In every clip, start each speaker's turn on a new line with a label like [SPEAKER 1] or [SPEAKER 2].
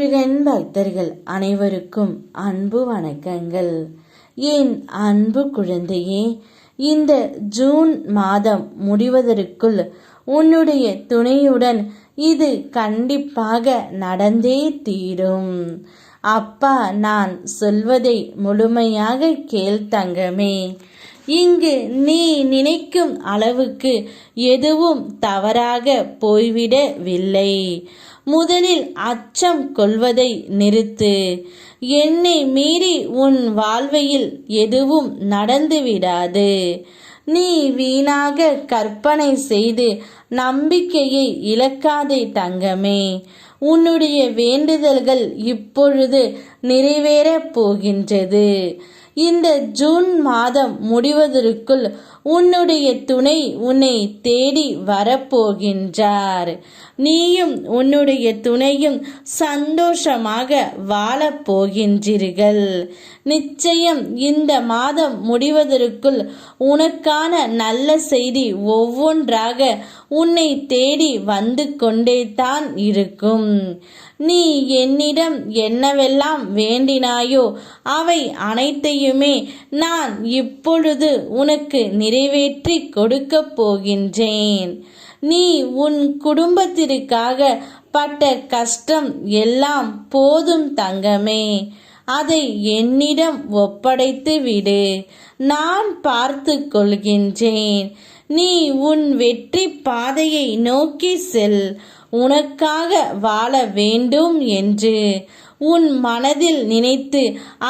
[SPEAKER 1] முருகன் பக்தர்கள் அனைவருக்கும் அன்பு வணக்கங்கள். என் அன்பு குழந்தையே, இந்த ஜூன் மாதம் முடிவதற்குள் உன்னுடைய துணையுடன் இது கண்டிப்பாக நடந்தே தீரும். அப்பா நான் சொல்வதை முழுமையாக கேள் தங்கமே. இங்கு நீ நினைக்கும் அளவுக்கு எதுவும் தவறாக போய்விடவில்லை. முதலில் அச்சம் கொள்வதை நிறுத்து. என்னை மீறி உன் வாழ்வையில் எதுவும் நடந்துவிடாது. நீ வீணாக கற்பனை செய்து நம்பிக்கையை இழக்காதே தங்கமே. உன்னுடைய வேண்டுதல்கள் இப்பொழுது நிறைவேறப் போகின்றது. இந்த ஜூன் மாதம் முடிவதற்குள் உன்னுடைய துணை உன்னை தேடி வரப்போகின்றார். நீயும் உன்னுடைய துணையும் சந்தோஷமாக வாழப் போகின்றீர்கள். நிச்சயம் இந்த மாதம் முடிவதற்குள் உனக்கான நல்ல செய்தி ஒவ்வொன்றாக உன்னை தேடி வந்து கொண்டே தான் இருக்கும். நீ என்னிடம் என்னவெல்லாம் வேண்டினாயோ அவை அனைத்தையுமே நான் இப்பொழுது உனக்கு நிறைவேற்றி கொடுக்கப் போகின்றேன். நீ உன் குடும்பத்திற்காக பட்ட கஷ்டம் எல்லாம் போதும் தங்கமே. அதை என்னிடம் ஒப்படைத்து விடு. நான் பார்த்து கொள்கின்றேன். நீ உன் வெற்றி பாதையை நோக்கி செல். உனக்காக வாழ வேண்டும் என்று உன் மனதில் நினைத்து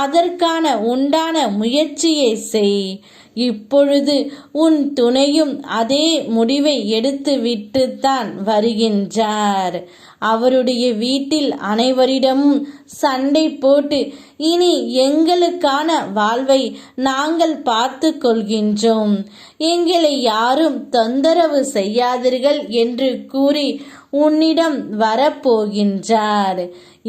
[SPEAKER 1] அதற்கான உண்டான முயற்சியை செய். இப்பொழுது உன் துணையும் அதே முடிவை எடுத்து விட்டுத்தான் வருகின்றார். அவருடைய வீட்டில் அனைவரிடமும் சண்டை போட்டு இனி எங்களுக்கான வாழ்வை நாங்கள் பார்த்து கொள்கின்றோம், எங்களை யாரும் தொந்தரவு செய்யாதீர்கள் என்று கூறி உன்னிடம் வரப்போகின்றார்.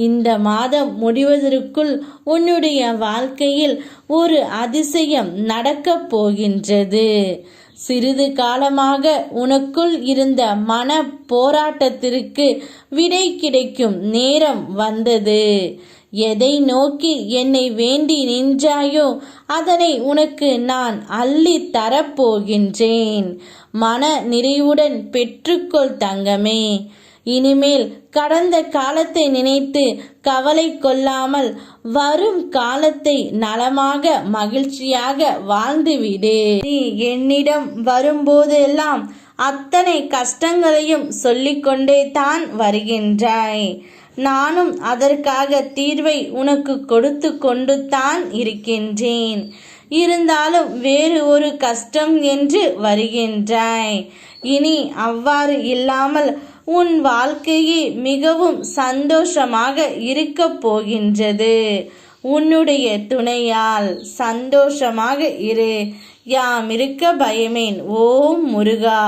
[SPEAKER 1] இந்த மாதம் முடிவதற்குள் உன்னுடைய வாழ்க்கையில் ஒரு அதிசயம் நடக்கப் போகின்றது. சிறிது காலமாக உனக்குள் இருந்த மன போராட்டத்திற்கு விடை கிடைக்கும் நேரம் வந்தது. எதை நோக்கி என்னை வேண்டி நின்றாயோ அதனை உனக்கு நான் அள்ளி தரப்போகின்றேன். மன நிறைவுடன் பெற்றுக்கொள் தங்கமே. இனிமேல் கடந்த காலத்தை நினைத்து கவலை கொள்ளாமல் வரும் காலத்தை நலமாக மகிழ்ச்சியாக வாழ்ந்துவிடு. நீ என்னிடம் வரும்போதெல்லாம் அத்தனை கஷ்டங்களையும் சொல்லிக்கொண்டே தான் வருகின்றாய். நானும் அதற்காக தீர்வை உனக்கு கொடுத்து கொண்டு தான் இருக்கின்றேன். இருந்தாலும் வேறு ஒரு கஷ்டம் என்று வருகின்றாய். இனி அவ்வாறு இல்லாமல் உன் வாழ்க்கையே மிகவும் சந்தோஷமாக இருக்கப் போகின்றது. உன்னுடைய துணையால் சந்தோஷமாக இரு. யாம் இருக்க பயமேன். ஓம் முருகா.